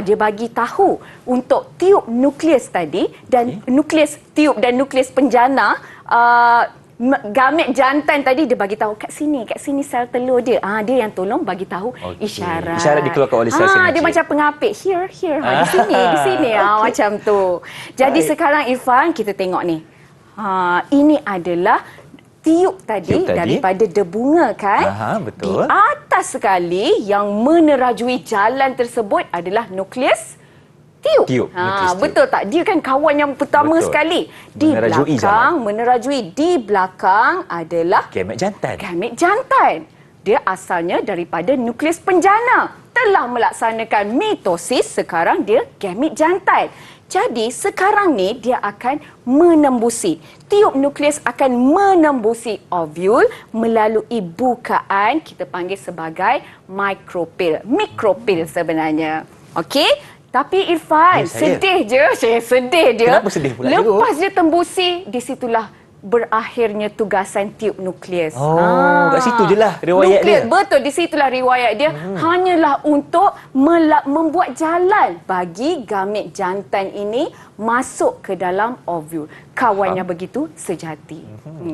Dia bagi tahu untuk tiup nukleus tadi dan nukleus tiup dan nukleus penjana, gamit jantan tadi dia bagi tahu kat sini sel telur dia. Dia yang tolong bagi tahu isyarat. Isyarat dikeluarkan oleh sel sinergik. Dia macam pengapit. Here. Di sini. Macam tu. Jadi sekarang Irfan, kita tengok ni. Ini adalah tiup tadi daripada debunga kan? Betul. Di atas sekali yang menerajui jalan tersebut adalah nukleus tiup. Betul tak? Dia kan kawan yang pertama sekali. Di belakang adalah gamit jantan. Dia asalnya daripada nukleus penjana. Telah melaksanakan mitosis, sekarang dia gamit jantan. Jadi sekarang ni dia akan menembusi. Tiup nukleus akan menembusi ovul melalui bukaan kita panggil sebagai mikropil. Mikropil sebenarnya. Okey? Tapi Irfan, sedih je. Kenapa sedih pula? Lepas dia tembusi, di situlah berakhirnya tugasan tiup nukleus. Kat situ je lah riwayat dia. Betul, di situlah riwayat dia. Hanyalah untuk membuat jalan bagi gamit jantan ini masuk ke dalam ovul. Kawannya begitu sejati.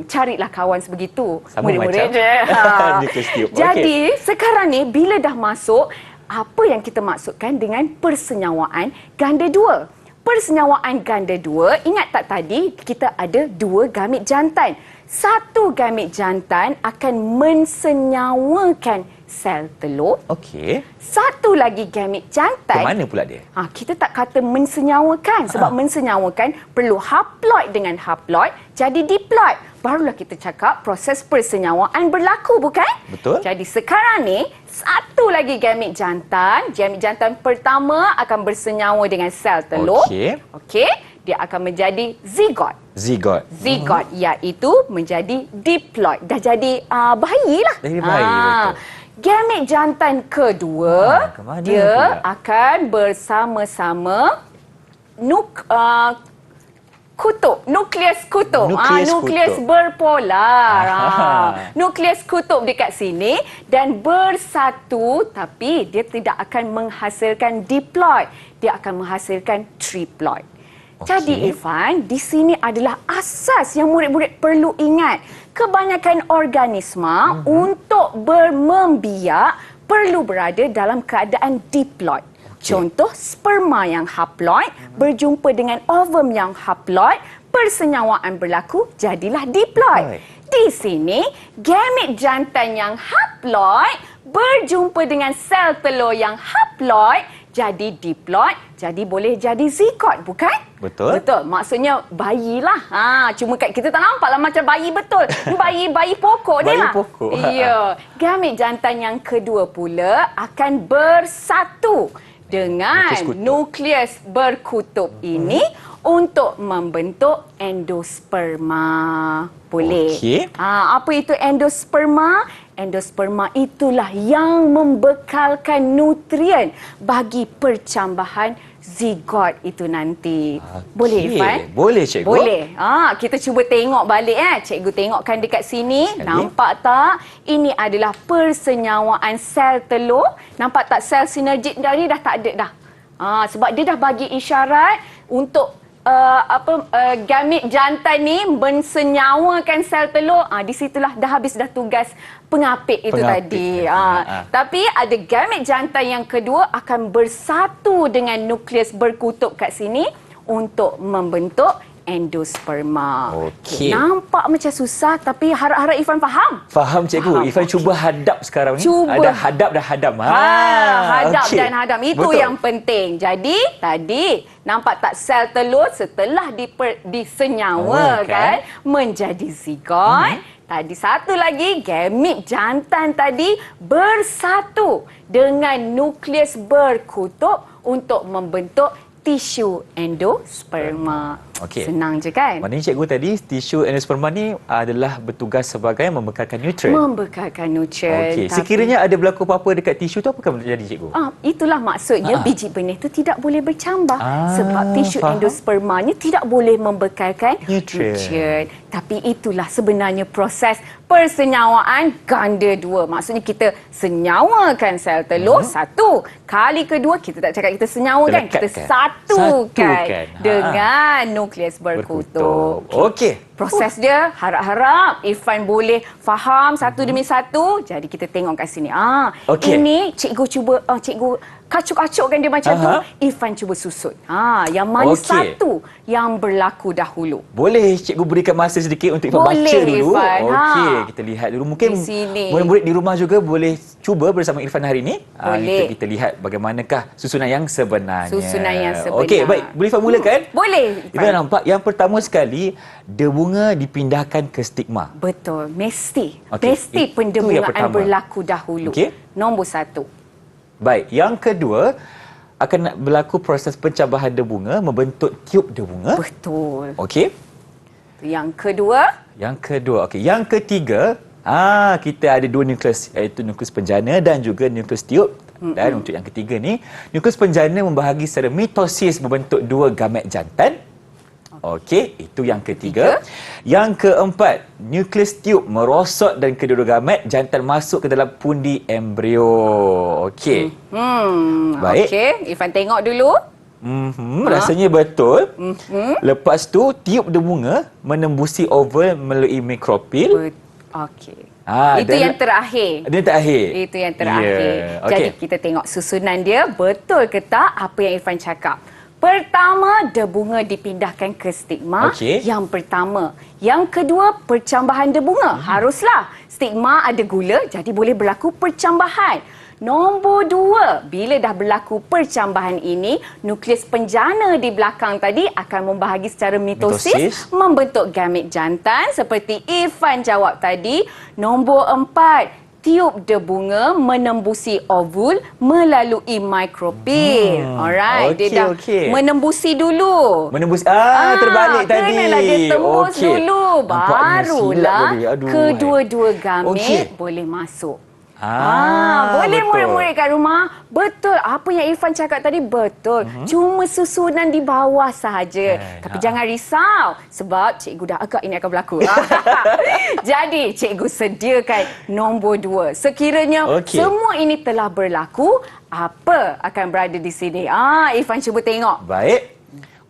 Carilah kawan sebegitu. Murid-murid je. Jadi, sekarang ni bila dah masuk, apa yang kita maksudkan dengan persenyawaan ganda dua? Persenyawaan ganda dua, ingat tak tadi kita ada 2 gamit jantan. Satu gamit jantan akan mensenyawakan sel telur. Satu lagi gamit jantan. Ke mana pula dia? Kita tak kata mensenyawakan sebab mensenyawakan perlu haploid dengan haploid jadi diploid. barulah kita cakap proses persenyawaan berlaku, bukan? Betul. Jadi sekarang ni, satu lagi gamit jantan. Gamit jantan pertama akan bersenyawa dengan sel telur. Okey. Okey. Dia akan menjadi zigot. Zigot. Zigot iaitu menjadi diploid. Dah jadi bayi lah. Jadi bayi, betul. Gamit jantan kedua, ke mana dia pula? akan bersama-sama nukleus kutub. Nukleus kutub. berpolar. Nukleus kutub dekat sini dan bersatu, tapi dia tidak akan menghasilkan diploid. Dia akan menghasilkan triploid. Jadi Irfan, di sini adalah asas yang murid-murid perlu ingat. Kebanyakan organisma untuk membiak perlu berada dalam keadaan diploid. Contoh, sperma yang haploid berjumpa dengan ovum yang haploid, persenyawaan berlaku, jadilah diploid. Di sini, gamit jantan yang haploid berjumpa dengan sel telur yang haploid, jadi diploid, jadi boleh jadi zigot, bukan? Betul. Betul. Maksudnya bayilah. Cuma kita tak nampaklah macam bayi betul. Bayi pokok dia Bayi lah. pokok. Ya. Gamit jantan yang kedua pula akan bersatu dengan nukleus berkutub ini untuk membentuk endosperma. Boleh. Okey. Apa itu endosperma? Endosperma itulah yang membekalkan nutrien bagi percambahan zigot itu nanti. Boleh, Irfan? Boleh, cikgu. Boleh. Kita cuba tengok balik. Cikgu tengokkan dekat sini. Nampak tak? Ini adalah persenyawaan sel telur. Nampak tak sel sinergik tadi dah tak ada dah. Sebab dia dah bagi isyarat untuk gamit jantan ni mensenyawakan sel telur. Di situlah dah habis dah tugas pengapit itu tadi. Tapi ada gamit jantan yang kedua akan bersatu dengan nukleus berkutub kat sini untuk membentuk endosperma. Okey. Nampak macam susah tapi harap-harap Irfan faham. Faham, cikgu. Faham. Irfan cuba hadap sekarang ni. Cuba. Ada hadap dah hadam. Hadap okey. dan hadam. Itu betul. yang penting. Jadi, tadi nampak tak sel telur setelah disenyawa kan menjadi zigot. Tadi satu lagi, gamit jantan tadi bersatu dengan nukleus berkutub untuk membentuk tisu endosperma. Okey. Senang je kan? Maknanya cikgu tadi, tisu endosperma ni adalah bertugas sebagai membekalkan nutrien. Membekalkan nutrien. Okey. Tapi- Sekiranya ada berlaku apa-apa dekat tisu tu, apa akan terjadi, cikgu? Itulah maksudnya biji benih itu tidak boleh bercambah sebab tisu faham. endospermanya tidak boleh membekalkan Nutrien. nutrien. Tapi itulah sebenarnya proses persenyawaan ganda dua. Maksudnya kita senyawakan sel telur satu. Kali kedua kita tak cakap kita senyawakan, kita Lekatkan. satukan Satukan. dengan nukleus berkutub. Okey. Proses dia harap-harap Irfan boleh faham satu demi satu. Jadi kita tengok kat sini. Okey. Ini cikgu cuba cikgu kacuk-kacukkan dia macam tu. Irfan cuba susut. Yang mana Okey. satu yang berlaku dahulu. Boleh cikgu berikan masa sedikit untuk Irfan Boleh, baca dulu? Irfan. Okey, kita lihat dulu. Mungkin Di sini. murid-murid di rumah juga boleh cuba bersama Irfan hari ini. Boleh. Untuk kita lihat bagaimanakah susunan yang sebenarnya. Susunan yang sebenar. Okey, baik. Boleh Irfan mulakan? Boleh. Irfan nampak yang pertama sekali, debunga dipindahkan ke stigma. Betul. Mesti. Okey, Mesti itu yang pendebungaan pertama. berlaku dahulu. Okey. Nombor satu. Baik, yang kedua, akan berlaku proses pencambahan debunga membentuk tiub debunga. Betul. Okey. Yang kedua. Yang kedua, okey. Yang ketiga, kita ada dua nukleus, iaitu nukleus penjana dan juga nukleus tiub. Dan untuk yang ketiga ni, nukleus penjana membahagi secara mitosis membentuk dua gamet jantan. Okey, itu yang ketiga. Yang keempat, nukleus tiub merosot dan kedua-dua gamet jantan masuk ke dalam pundi embrio. Okey. Baik. Okey, Irfan tengok dulu. Rasanya betul. Lepas tu, tiub debunga menembusi oval melalui mikropil. Okey. Itu dan- yang terakhir. Dia terakhir. Itu yang terakhir. Ya, Jadi okey. kita tengok susunan dia betul ke tak apa yang Irfan cakap. Pertama, debunga dipindahkan ke stigma. Okey. Yang pertama. Yang kedua, percambahan debunga. Haruslah. Stigma ada gula, jadi boleh berlaku percambahan. Nombor 2, bila dah berlaku percambahan ini, nukleus penjana di belakang tadi akan membahagi secara mitosis. Membentuk gamet jantan seperti Irfan jawab tadi. Nombor 4, tiup de bunga menembusi ovul melalui mikropil. Alright, dia dah menembusi dulu. Terbalik tadi. Kenalah dia tembus dulu. Barulah kedua-dua gamet boleh masuk. Boleh murid-murid kat rumah. Betul, apa yang Irfan cakap tadi betul. Cuma susunan di bawah sahaja. Tapi jangan risau sebab cikgu dah agak ini akan berlaku. Jadi, cikgu sediakan nombor 2. Sekiranya semua ini telah berlaku, apa akan berada di sini? Irfan cuba tengok. Baik.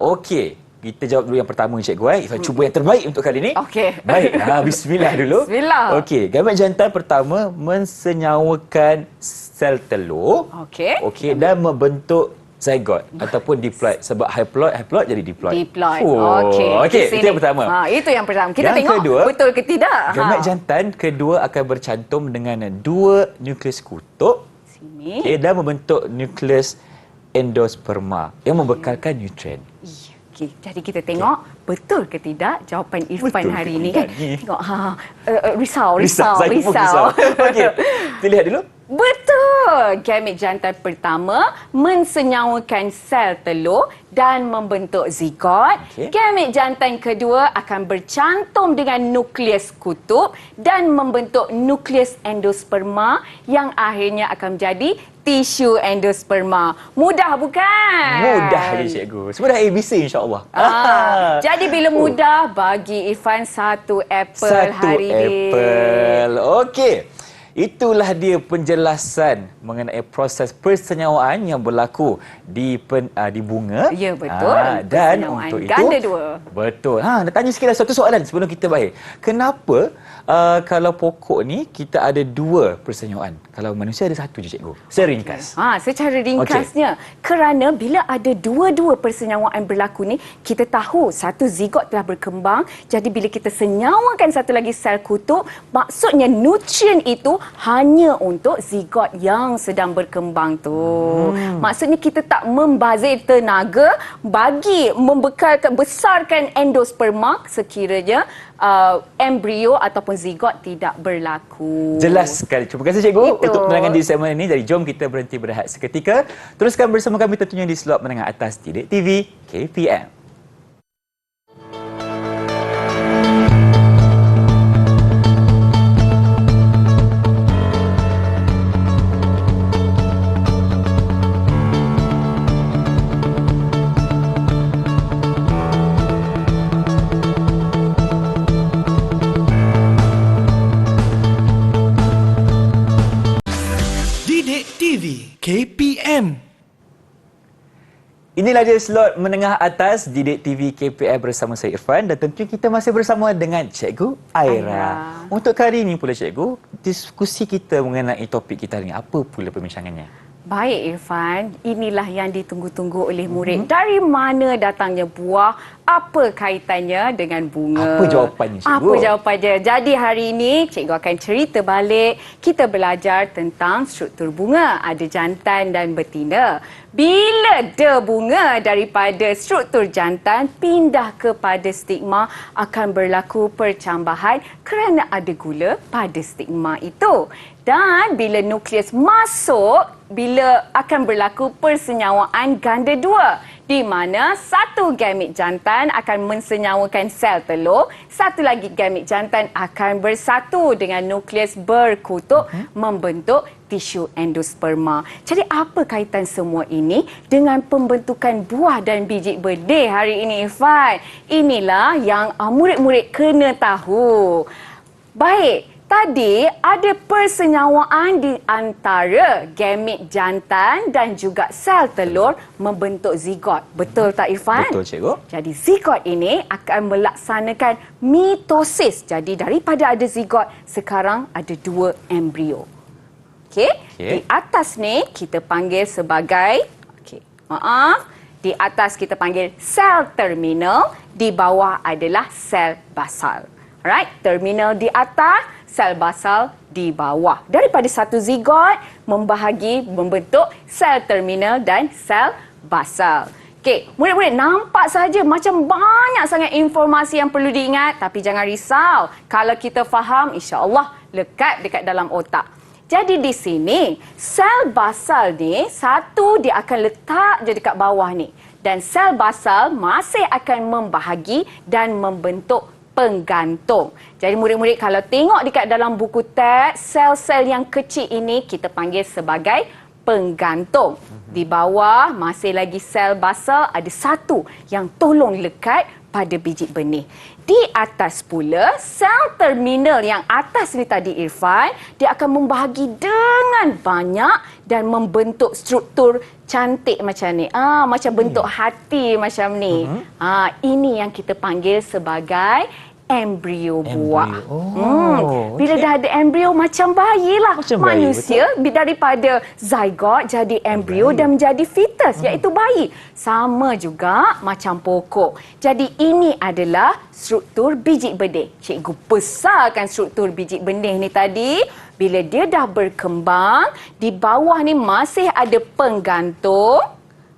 Okey. Kita jawab dulu yang pertama, cikgu. Irfan cuba yang terbaik untuk kali ini. Okey. Baik. Bismillah dulu. Bismillah. Okey. Gamet jantan pertama mensenyawakan sel telur. Okey. Dan membentuk zygote ataupun diploid. Sebab haploid jadi diploid. Okey. Itu yang pertama. Itu yang pertama. Kita yang tengok kedua, betul ke tidak. Gamet jantan kedua akan bercantum dengan 2 nukleus kutub. Sini. Dan membentuk nukleus endosperma yang membekalkan nutrien. Okey, jadi kita tengok betul ke tidak jawapan Irfan hari ini kan. Tengok risau. Okey. Kita lihat dulu. Betul. Gamet jantan pertama mensenyawakan sel telur dan membentuk zigot. Gamet jantan kedua akan bercantum dengan nukleus kutub dan membentuk nukleus endosperma yang akhirnya akan menjadi tisu endosperma. Mudah bukan? Mudah je cikgu. Semua dah ABC insya-Allah. Jadi bila mudah, bagi Irfan 1 apple hari ini. 1 apple. Okey. Itulah dia penjelasan mengenai proses persenyawaan yang berlaku di bunga. Ya, betul. Dan untuk itu ganda 2. Betul. Nak tanya sikit satu soalan sebelum kita berakhir. Kenapa kalau pokok ni kita ada 2 persenyawaan? Kalau manusia ada 1 je, cikgu. Seringkas. Secara ringkasnya, kerana bila ada 2 persenyawaan berlaku ni, kita tahu satu zigot telah berkembang. Jadi bila kita senyawakan satu lagi sel kutub, maksudnya nutrien itu hanya untuk zigot yang sedang berkembang tu. Maksudnya kita tak membazir tenaga bagi membekalkan, besarkan endosperma sekiranya embrio ataupun zigot tidak berlaku. Jelas sekali. Terima kasih cikgu untuk penerangan di segmen ini. Jadi jom kita berhenti berehat seketika. Teruskan bersama kami tentunya di slot menengah atas Didik TV KPM. Didik TV KPM. Inilah dia slot menengah atas Didik TV KPM bersama saya Irfan dan tentunya kita masih bersama dengan Cikgu Aira. Untuk kali ini pula cikgu, diskusi kita mengenai topik kita hari ini, apa pula perbincangannya? Baik Irfan, inilah yang ditunggu-tunggu oleh murid. Dari mana datangnya buah? Apa kaitannya dengan bunga? Apa jawapannya, cikgu? Apa jawapannya? Jadi hari ini cikgu akan cerita balik. Kita belajar tentang struktur bunga. Ada jantan dan betina. Bila bunga daripada struktur jantan pindah kepada stigma, akan berlaku percambahan kerana ada gula pada stigma itu. Dan bila nukleus masuk, bila akan berlaku persenyawaan ganda 2, di mana satu gamet jantan akan mensenyawakan sel telur, satu lagi gamet jantan akan bersatu dengan nukleus berkutub membentuk tisu endosperma. Jadi apa kaitan semua ini dengan pembentukan buah dan biji benih hari ini, Irfan? Inilah yang murid-murid kena tahu. Baik. Tadi ada persenyawaan di antara gamet jantan dan juga sel telur membentuk zigot. Betul tak Irfan? Betul cikgu. Jadi zigot ini akan melaksanakan mitosis. Jadi daripada ada zigot, sekarang ada 2 embrio. Okey. Di atas ni kita panggil sebagai di atas kita panggil sel terminal, di bawah adalah sel basal. Alright, terminal di atas, sel basal di bawah. Daripada satu zigot membentuk sel terminal dan sel basal. Okey, murid-murid nampak saja macam banyak sangat informasi yang perlu diingat, tapi jangan risau. Kalau kita faham, insya-Allah lekat dekat dalam otak. Jadi di sini, sel basal ni satu dia akan letak je dekat bawah ni. Dan sel basal masih akan membahagi dan membentuk penggantung. Jadi murid-murid kalau tengok dekat dalam buku teks, sel-sel yang kecil ini kita panggil sebagai penggantung. Di bawah masih lagi sel basal, ada satu yang tolong lekat pada biji benih. Di atas pula, sel terminal yang atas ni tadi Irfan, dia akan membahagi dengan banyak dan membentuk struktur cantik macam ni. Macam bentuk hati macam ni. Ini yang kita panggil sebagai embrio buah. Bila dah ada embrio macam bayi lah. Macam bayi, manusia daripada zygote jadi embrio dan menjadi fetus iaitu bayi. Sama juga macam pokok. Jadi ini adalah struktur biji benih. Cikgu besarkan struktur biji benih ni tadi. Bila dia dah berkembang, di bawah ni masih ada penggantung.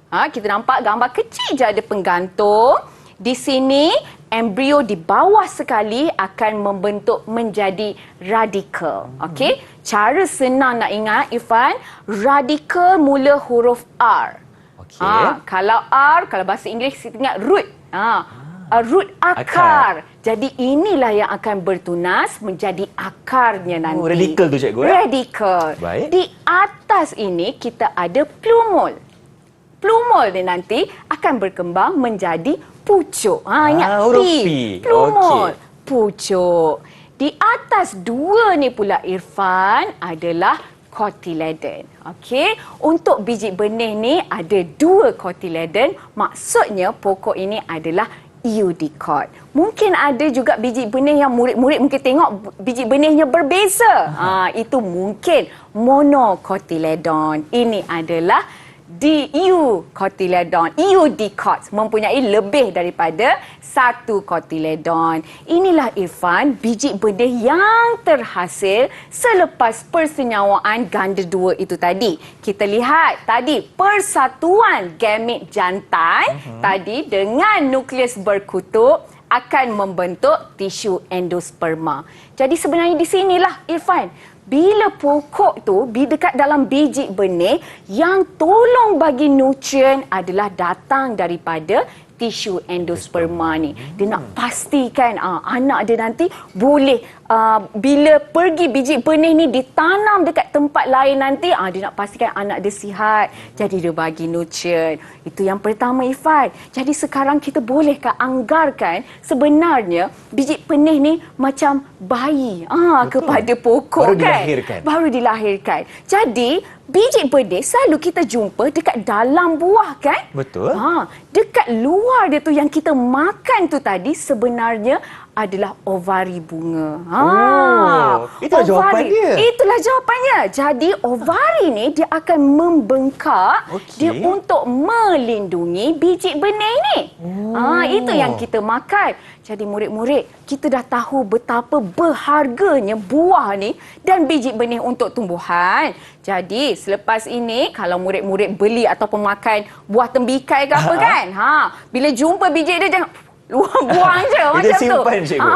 Kita nampak gambar kecil je ada penggantung. Di sini, embrio di bawah sekali akan membentuk menjadi radikal. Okey? Cara senang nak ingat, Irfan, radikal mula huruf R. Okey. Kalau R, kalau bahasa Inggeris kita ingat root. Root akar. Jadi inilah yang akan bertunas menjadi akarnya nanti. Radikal tu cikgu. Radikal. Baik. Di atas ini kita ada plumule. Plumule ni nanti akan berkembang menjadi pucuk. Ingat huruf P. Plumule. Okey. Pucuk. Di atas dua ni pula Irfan adalah cotyledon. Okey, untuk biji benih ni ada dua cotyledon. Maksudnya pokok ini adalah eudicot. Mungkin ada juga biji benih yang murid-murid mungkin tengok biji benihnya berbeza. Itu mungkin monocotyledon. Ini adalah dieucotyledon. Eudicot mempunyai lebih daripada satu cotyledon. Inilah Irfan, biji benih yang terhasil selepas persenyawaan ganda dua itu tadi. Kita lihat tadi persatuan gamit jantan tadi dengan nukleus berkutub akan membentuk tisu endosperma. Jadi sebenarnya di sinilah Irfan, bila pokok tu dekat dalam biji benih, yang tolong bagi nutrien adalah datang daripada tisu endosperma ni. Dia nak pastikan anak dia nanti boleh bila pergi biji benih ni ditanam dekat tempat lain nanti, dia nak pastikan anak dia sihat. Jadi dia bagi nutrien. Itu yang pertama Ifat. Jadi sekarang kita bolehkah anggarkan sebenarnya biji benih ni macam bayi kepada pokok. Baru dilahirkan. Baru dilahirkan. Jadi biji benih selalu kita jumpa dekat dalam buah kan? Betul. Dekat luar dia tu yang kita makan tu tadi sebenarnya adalah ovari bunga. Itulah jawapan dia. Itulah jawapannya. Jadi ovari ni dia akan membengkak dia untuk melindungi biji benih ni. Itu yang kita makan. Jadi murid-murid, kita dah tahu betapa berharganya buah ni dan biji benih untuk tumbuhan. Jadi selepas ini kalau murid-murid beli ataupun makan buah tembikai ke apa kan, bila jumpa biji dia jangan buang je macam tu. Simpan, cikgu.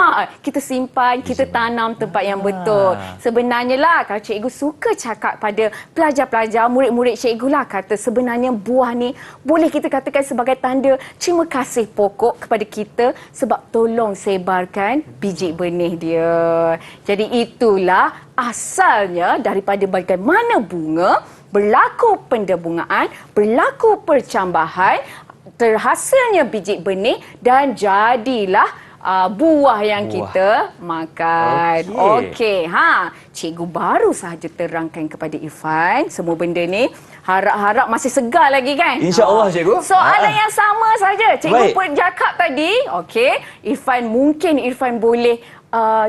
Kita simpan, kita tanam tempat yang betul. Sebenarnya lah kalau cikgu suka cakap pada pelajar-pelajar, murid-murid cikgu lah kata sebenarnya buah ni boleh kita katakan sebagai tanda terima kasih pokok kepada kita sebab tolong sebarkan biji benih dia. Jadi itulah asalnya daripada bagaimana bunga berlaku pendebungaan, berlaku percambahan, terhasilnya biji benih dan jadilah buah yang kita makan. Okey. Cikgu baru sahaja terangkan kepada Irfan semua benda ni. Harap-harap masih segar lagi kan? InsyaAllah cikgu. Soalan yang sama saja. Cikgu pun cakap tadi. Okey. Mungkin Irfan boleh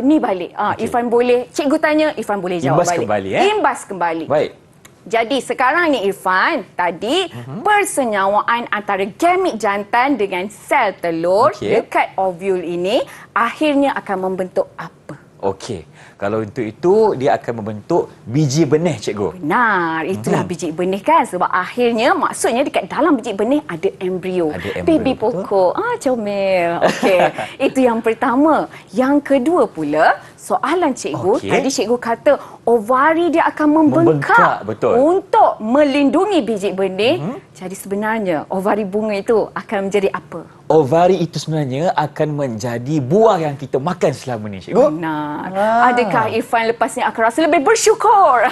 ni balik. Irfan boleh, cikgu tanya, Irfan boleh jawab Imbas balik. Kembali. Imbas kembali. Baik. Jadi sekarang ni Irfan, tadi persenyawaan antara gamit jantan dengan sel telur dekat ovul ini akhirnya akan membentuk apa? Okey. Kalau untuk itu, dia akan membentuk biji benih, cikgu. Benar, itulah biji benih kan. Sebab akhirnya, maksudnya dekat dalam biji benih ada embrio. Ada embrio, Baby betul. pokok. Comel. Okey, itu yang pertama. Yang kedua pula, soalan cikgu, Okey. tadi cikgu kata ovari dia akan membengkak, betul. untuk melindungi biji benih. Jadi sebenarnya ovari bunga itu akan menjadi apa? Ovari itu sebenarnya akan menjadi buah yang kita makan selama ni, cikgu. Benar. Adakah Irfan lepas ni akan rasa lebih bersyukur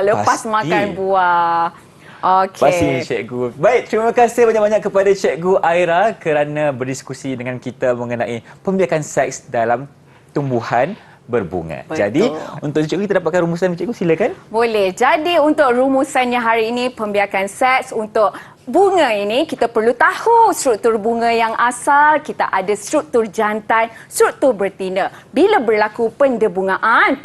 lepas Pasti. makan buah? Okey. Pasti, cikgu. Baik, terima kasih banyak-banyak kepada Cikgu Aira kerana berdiskusi dengan kita mengenai pembiakan seks dalam tumbuhan berbunga. Betul. Jadi, untuk cikgu kita dapatkan rumusan, cikgu silakan. Boleh. Jadi untuk rumusannya hari ini, pembiakan seks untuk bunga ini, kita perlu tahu struktur bunga yang asal. Kita ada struktur jantan, struktur betina. Bila berlaku pendebungaan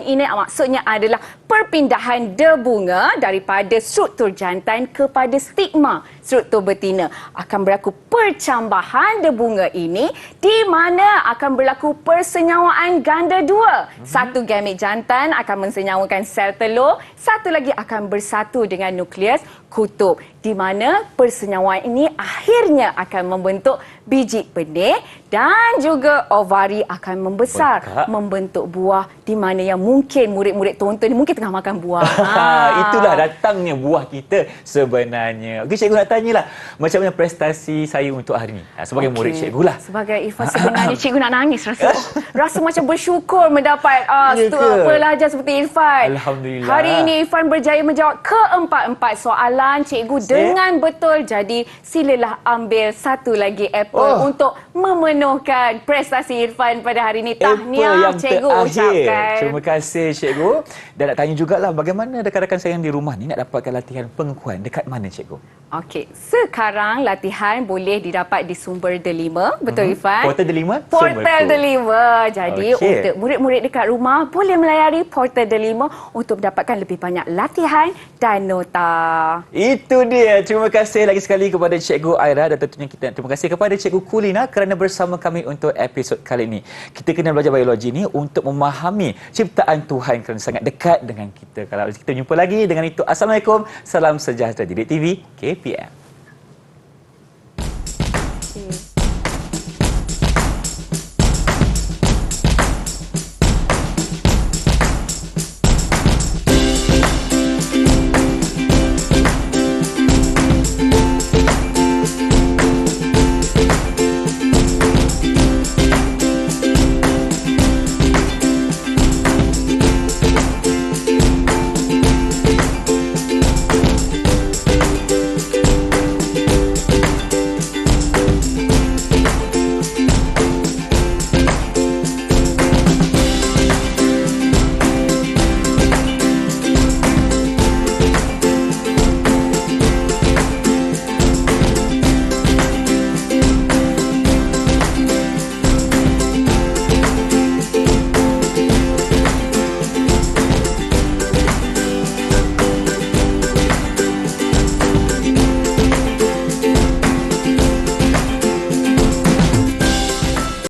ini maksudnya adalah perpindahan debunga daripada struktur jantan kepada stigma struktur betina. Akan berlaku percambahan debunga ini di mana akan berlaku persenyawaan ganda dua. Satu gamit jantan akan mensenyawakan sel telur, satu lagi akan bersatu dengan nukleus kutub, di mana persenyawaan ini akhirnya akan membentuk biji benih dan juga ovari akan membesar, Bengkak. membentuk buah, di mana yang mungkin murid-murid tonton ni mungkin tengah makan buah. Itulah datangnya buah kita sebenarnya. Okey, cikgu nak tanyalah, macam mana prestasi saya untuk hari ini? Sebagai murid cikgu lah. Sebagai Irfan sebenarnya cikgu nak nangis rasa. Rasa macam bersyukur mendapat Ya ke? pelajar seperti Irfan. Alhamdulillah. Hari ini Irfan berjaya menjawab keempat-empat soalan cikgu dengan betul. Jadi silalah ambil satu lagi apple untuk memenuhkan prestasi Irfan pada hari ini. Tahniah yang cikgu terakhir. ucapkan. Terima kasih, cikgu. Dan nak tanya jugalah, bagaimana rakan-rakan saya yang di rumah ni nak dapatkan latihan pengukuhan dekat mana, cikgu? Okey, sekarang latihan boleh didapat di Sumber Delima, betul Irfan? Portal Delima? Portal Sumberku. Delima. Jadi Okey. untuk murid-murid dekat rumah boleh melayari Portal Delima untuk mendapatkan lebih banyak latihan dan nota. Itu dia. Terima kasih lagi sekali kepada Cikgu Aira dan tentunya kita terima kasih kepada Cikgu Kulina kerana bersama kami untuk episod kali ini. Kita kena belajar biologi ni untuk memahami ciptaan Tuhan kerana sangat dekat dengan kita. Kalau kita jumpa lagi, dengan itu Assalamualaikum. Salam sejahtera. Didik TV KPM. Okay.